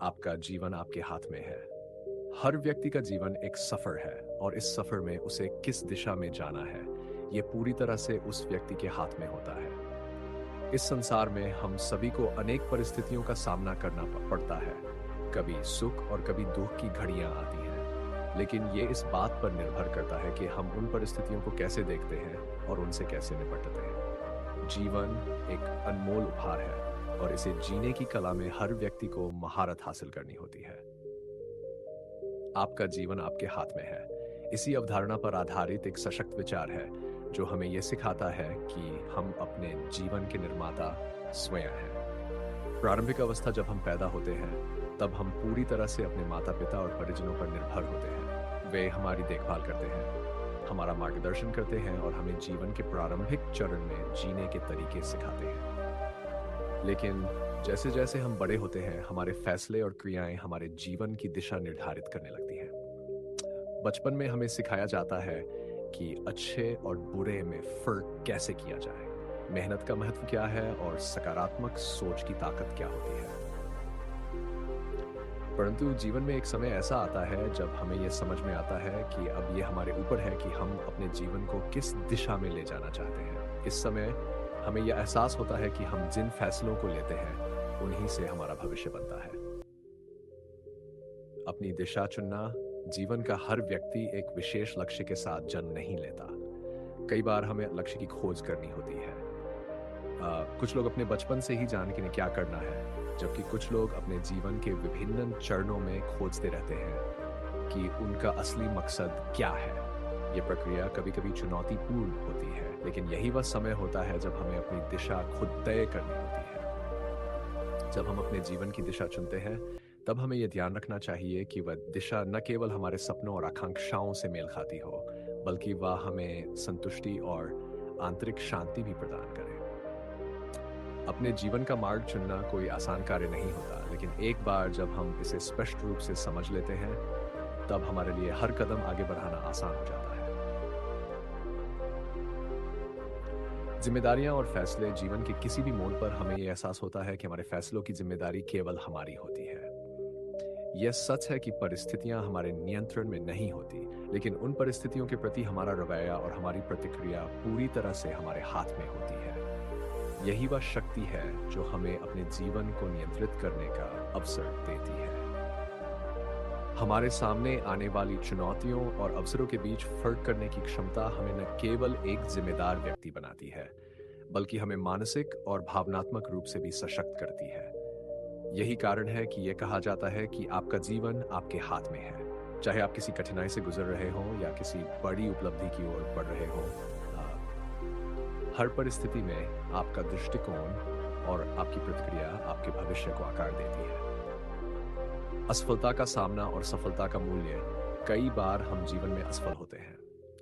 आपका जीवन आपके हाथ में है। हर व्यक्ति का जीवन एक सफर है और इस सफर में उसे किस दिशा में जाना है, ये पूरी तरह से उस व्यक्ति के हाथ में होता है। इस संसार में हम सभी को अनेक परिस्थितियों का सामना करना पड़ता है। कभी सुख और कभी दुख की घड़ियां आती हैं, लेकिन ये इस बात पर निर्भर करता है कि हम उन परिस्थितियों को कैसे देखते हैं और उनसे कैसे निपटते हैं। जीवन एक अनमोल उपहार है और इसे जीने की कला में हर व्यक्ति को महारत हासिल करनी होती है। आपका जीवन आपके हाथ में है। इसी अवधारणा पर आधारित एक सशक्त विचार है जो हमें यह सिखाता है कि हम अपने जीवन के निर्माता स्वयं हैं। प्रारंभिक अवस्था जब हम पैदा होते हैं, तब हम पूरी तरह से अपने माता पिता और परिजनों पर निर्भर होते हैं। वे हमारी देखभाल करते हैं, हमारा मार्गदर्शन करते हैं और हमें जीवन के प्रारंभिक चरण में जीने के तरीके सिखाते हैं। लेकिन जैसे जैसे हम बड़े होते हैं, हमारे फैसले और क्रियाएं हमारे जीवन की दिशा निर्धारित करने लगती हैं। बचपन में हमें सिखाया जाता है कि अच्छे और बुरे में फर्क कैसे किया जाए, मेहनत का महत्व क्या है और सकारात्मक सोच की ताकत क्या होती है। परंतु जीवन में एक समय ऐसा आता है जब हमें यह समझ में आता है कि अब यह हमारे ऊपर है कि हम अपने जीवन को किस दिशा में ले जाना चाहते हैं। इस समय हमें यह एहसास होता है कि हम जिन फैसलों को लेते हैं, उन्हीं से हमारा भविष्य बनता है। अपनी दिशा चुनना। जीवन का हर व्यक्ति एक विशेष लक्ष्य के साथ जन्म नहीं लेता। कई बार हमें लक्ष्य की खोज करनी होती है। कुछ लोग अपने बचपन से ही जान के क्या करना है, जबकि कुछ लोग अपने जीवन के विभिन्न चरणों में खोजते रहते हैं कि उनका असली मकसद क्या है। ये प्रक्रिया कभी कभी चुनौतीपूर्ण होती है, लेकिन यही वह समय होता है जब हमें अपनी दिशा खुद तय करनी होती है। जब हम अपने जीवन की दिशा चुनते हैं, तब हमें यह ध्यान रखना चाहिए कि वह दिशा न केवल हमारे सपनों और आकांक्षाओं से मेल खाती हो, बल्कि वह हमें संतुष्टि और आंतरिक शांति भी प्रदान करे। अपने जीवन का मार्ग चुनना कोई आसान कार्य नहीं होता, लेकिन एक बार जब हम इसे स्पष्ट रूप से समझ लेते हैं, तब हमारे लिए हर कदम आगे बढ़ाना आसान हो जाता है। जिम्मेदारियां और फैसले। जीवन के किसी भी मोड़ पर हमें यह एहसास होता है कि हमारे फैसलों की जिम्मेदारी केवल हमारी होती है। यह सच है कि परिस्थितियां हमारे नियंत्रण में नहीं होती, लेकिन उन परिस्थितियों के प्रति हमारा रवैया और हमारी प्रतिक्रिया पूरी तरह से हमारे हाथ में होती है। यही वह शक्ति है जो हमें अपने जीवन को नियंत्रित करने का अवसर देती है। हमारे सामने आने वाली चुनौतियों और अवसरों के बीच फर्क करने की क्षमता हमें न केवल एक जिम्मेदार व्यक्ति बनाती है, बल्कि हमें मानसिक और भावनात्मक रूप से भी सशक्त करती है। यही कारण है कि यह कहा जाता है कि आपका जीवन आपके हाथ में है। चाहे आप किसी कठिनाई से गुजर रहे हों या किसी बड़ी उपलब्धि की ओर बढ़ रहे हों, हर परिस्थिति में आपका दृष्टिकोण और आपकी प्रतिक्रिया आपके भविष्य को आकार देती है। असफलता का सामना और सफलता का मूल्य। कई बार हम जीवन में असफल होते हैं,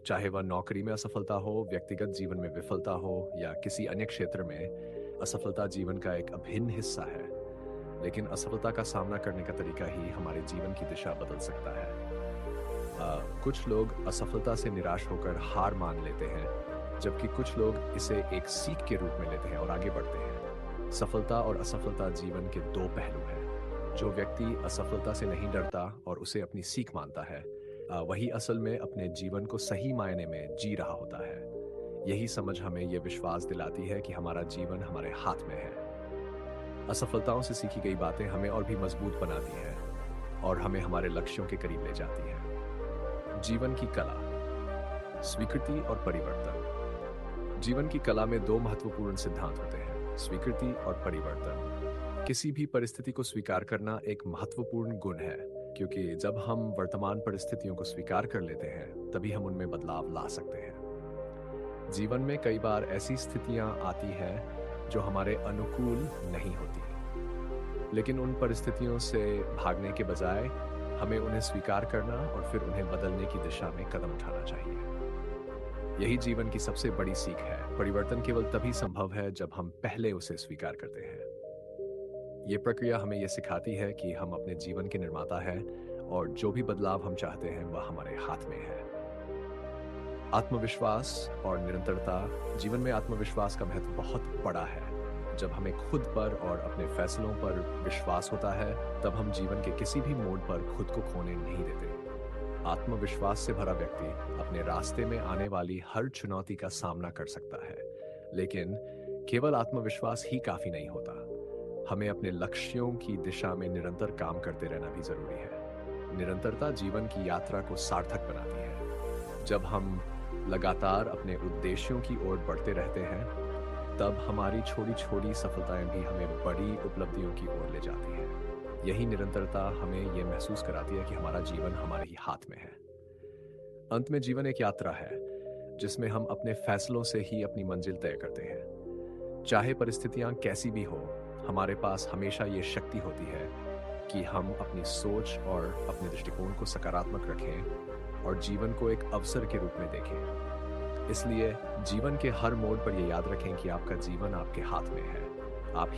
चाहे वह नौकरी में असफलता हो, व्यक्तिगत जीवन में विफलता हो या किसी अन्य क्षेत्र में। असफलता जीवन का एक अभिन्न हिस्सा है, लेकिन असफलता का सामना करने का तरीका ही हमारे जीवन की दिशा बदल सकता है। कुछ लोग असफलता से निराश होकर हार मान लेते हैं, जबकि कुछ लोग इसे एक सीख के रूप में लेते हैं और आगे बढ़ते हैं। सफलता और असफलता जीवन के दो पहलू हैं। जो व्यक्ति असफलता से नहीं डरता और उसे अपनी सीख मानता है, वही असल में अपने जीवन को सही मायने में जी रहा होता है। यही समझ हमें यह विश्वास दिलाती है कि हमारा जीवन हमारे हाथ में है। असफलताओं से सीखी गई बातें हमें और भी मजबूत बनाती हैं और हमें हमारे लक्ष्यों के करीब ले जाती हैं। जीवन की कला। स्वीकृति और परिवर्तन। जीवन की कला में दो महत्वपूर्ण सिद्धांत होते हैं, स्वीकृति और परिवर्तन। किसी भी परिस्थिति को स्वीकार करना एक महत्वपूर्ण गुण है, क्योंकि जब हम वर्तमान परिस्थितियों को स्वीकार कर लेते हैं, तभी हम उनमें बदलाव ला सकते हैं। जीवन में कई बार ऐसी स्थितियां आती हैं जो हमारे अनुकूल नहीं होती, लेकिन उन परिस्थितियों से भागने के बजाय हमें उन्हें स्वीकार करना और फिर उन्हें बदलने की दिशा में कदम उठाना चाहिए। यही जीवन की सबसे बड़ी सीख है। परिवर्तन केवल तभी संभव है जब हम पहले उसे स्वीकार करते हैं। ये प्रक्रिया हमें यह सिखाती है कि हम अपने जीवन के निर्माता हैं और जो भी बदलाव हम चाहते हैं वह हमारे हाथ में है। आत्मविश्वास और निरंतरता। जीवन में आत्मविश्वास का महत्व बहुत बड़ा है। जब हमें खुद पर और अपने फैसलों पर विश्वास होता है, तब हम जीवन के किसी भी मोड़ पर खुद को खोने नहीं देते। आत्मविश्वास से भरा व्यक्ति अपने रास्ते में आने वाली हर चुनौती का सामना कर सकता है, लेकिन केवल आत्मविश्वास ही काफी नहीं होता। हमें अपने लक्ष्यों की दिशा में निरंतर काम करते रहना भी जरूरी है। निरंतरता जीवन की यात्रा को सार्थक बनाती है। जब हम लगातार अपने उद्देश्यों की ओर बढ़ते रहते हैं, तब हमारी छोटी छोटी सफलताएं भी हमें बड़ी उपलब्धियों की ओर ले जाती हैं। यही निरंतरता हमें यह महसूस कराती है कि हमारा जीवन हमारे ही हाथ में है। अंत में जीवन एक यात्रा है जिसमें हम अपने फैसलों से ही अपनी मंजिल तय करते हैं। चाहे परिस्थितियां कैसी भी हो, हमारे पास हमेशा ये शक्ति होती है कि हम अपनी सोच और अपने दृष्टिकोण को सकारात्मक रखें और जीवन को एक अवसर के रूप में देखें। इसलिए जीवन के हर मोड़ पर यह याद रखें कि आपका जीवन आपके हाथ में है। आप